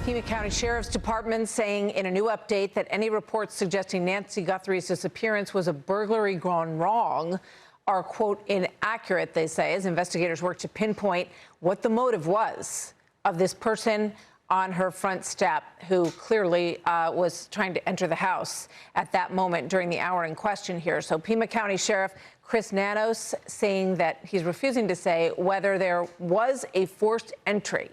Pima County Sheriff's Department saying in a new update that any reports suggesting Nancy Guthrie's disappearance was a burglary gone wrong are, quote, inaccurate, they say, as investigators work to pinpoint what the motive was of this person on her front step who clearly was trying to enter the house at that moment during the hour in question here. So Pima County Sheriff Chris Nanos saying that he's refusing to say whether there was a forced entry.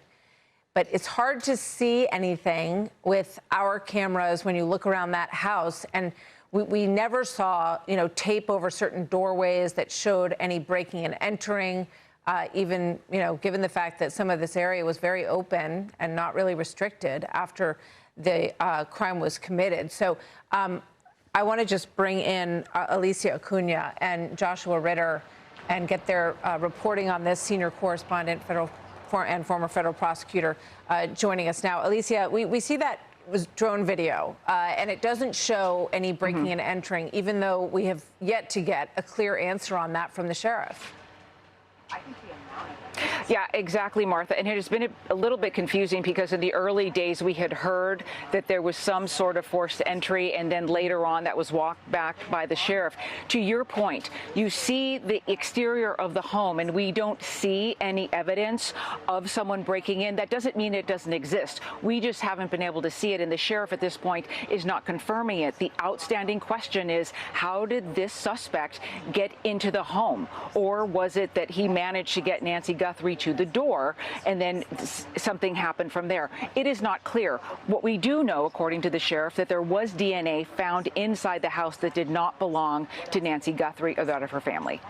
But it's hard to see anything with our cameras when you look around that house. And we never saw, tape over certain doorways that showed any breaking and entering, even, given the fact that some of this area was very open and not really restricted after the crime was committed. So I want to just bring in Alicia Acuna and Joshua Ritter and get their reporting on this, senior correspondent, and former federal prosecutor joining us now. Alicia, we see that was drone video, and it doesn't show any breaking and entering, even though we have yet to get a clear answer on that from the sheriff. Yeah, exactly, Martha. And it has been a little bit confusing because in the early days we had heard that there was some sort of forced entry, and then later on that was walked back by the sheriff. To your point, you see the exterior of the home and we don't see any evidence of someone breaking in. That doesn't mean it doesn't exist. We just haven't been able to see it, and the sheriff at this point is not confirming it. The outstanding question is, how did this suspect get into the home? Or was it that he managed to get Nancy Guthrie to the door and then something happened from there? It is not clear. What we do know, according to the sheriff, that there was DNA found inside the house that did not belong to Nancy Guthrie or that of her family.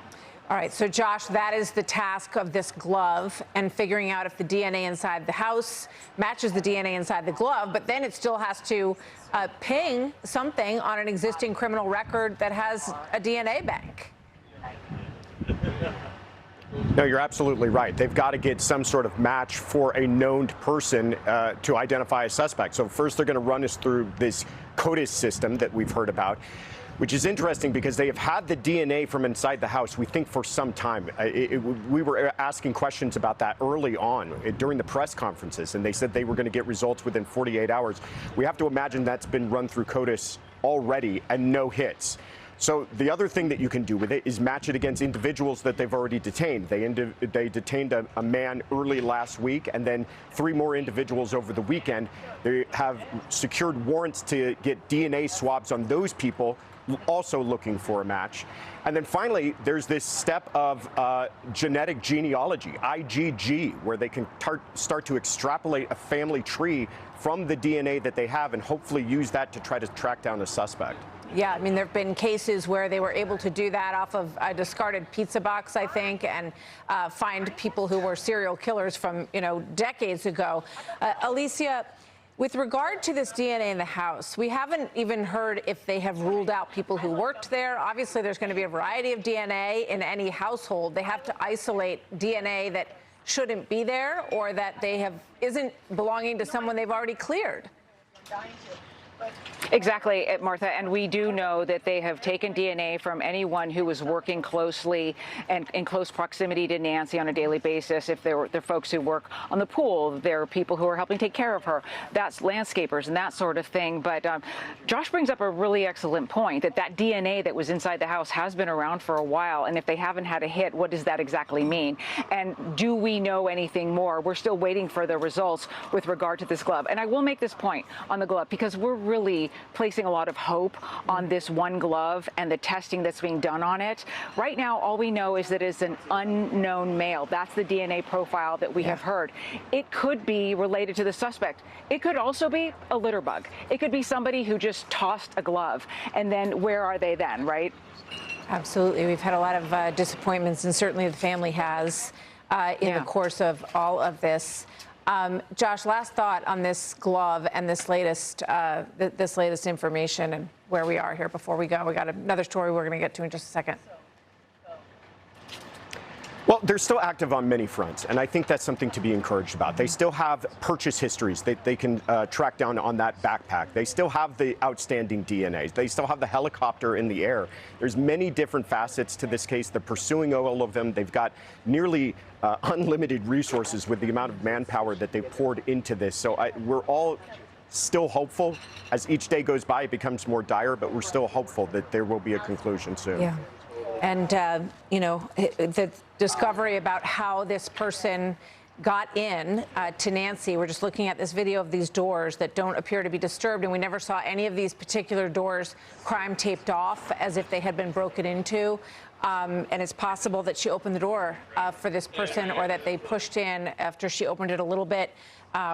All right, so Josh, that is the task of this glove, and figuring out if the DNA inside the house matches the DNA inside the glove, but then it still has to ping something on an existing criminal record that has a DNA bank. No, you're absolutely right. They've got to get some sort of match for a known person to identify a suspect. So first they're going to run us through this CODIS system that we've heard about, which is interesting because they have had the DNA from inside the house, we think, for some time. We were asking questions about that early on during the press conferences, and they said they were going to get results within 48 hours. We have to imagine that's been run through CODIS already and no hits. So the other thing that you can do with it is match it against individuals that they've already detained. They detained a man early last week, and then 3 more individuals over the weekend. They have secured warrants to get DNA swabs on those people, also looking for a match. And then finally, there's this step of genetic genealogy, IgG, where they can start to extrapolate a family tree from the DNA that they have and hopefully use that to try to track down a suspect. Yeah, I mean, there have been cases where they were able to do that off of a discarded pizza box, I think, and find people who were serial killers from, decades ago. Alicia, with regard to this DNA in the house, we haven't even heard if they have ruled out people who worked there. Obviously, there's going to be a variety of DNA in any household. They have to isolate DNA that shouldn't be there or that isn't belonging to someone they've already cleared. Exactly, Martha, and we do know that they have taken DNA from anyone who was working closely and in close proximity to Nancy on a daily basis. If they're folks who work on the pool, there are people who are helping take care of her. That's landscapers and that sort of thing. But Josh brings up a really excellent point, that DNA that was inside the house has been around for a while, and if they haven't had a hit, what does that exactly mean? And do we know anything more? We're still waiting for the results with regard to this glove. And I will make this point on the glove because we're really placing a lot of hope on this one glove and the testing that's being done on it. Right now, all we know is that it's an unknown male. That's the DNA profile that we have heard. It could be related to the suspect. It could also be a litter bug. It could be somebody who just tossed a glove. And then where are they then, right? Absolutely. We've had a lot of disappointments, and certainly the family has in the course of all of this. Josh, last thought on this glove and this latest information and where we are here before we go. We got another story we're going to get to in just a second. Well, they're still active on many fronts, and I think that's something to be encouraged about. They still have purchase histories that they can track down on that backpack. They still have the outstanding DNA. They still have the helicopter in the air. There's many different facets to this case. They're pursuing all of them. They've got nearly unlimited resources with the amount of manpower that they poured into this. So we're all still hopeful. As each day goes by, it becomes more dire, but we're still hopeful that there will be a conclusion soon. Yeah. And, you know, the discovery about how this person got in to Nancy, we're just looking at this video of these doors that don't appear to be disturbed, and we never saw any of these particular doors crime taped off as if they had been broken into. And it's possible that she opened the door for this person, or that they pushed in after she opened it a little bit,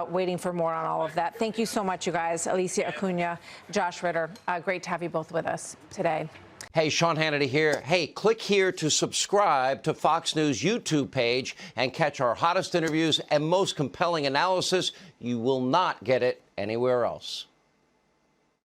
waiting for more on all of that. Thank you so much, you guys. Alicia Acuna, Josh Ritter, great to have you both with us today. Hey, Sean Hannity here. Hey, click here to subscribe to Fox News YouTube page and catch our hottest interviews and most compelling analysis. You will not get it anywhere else.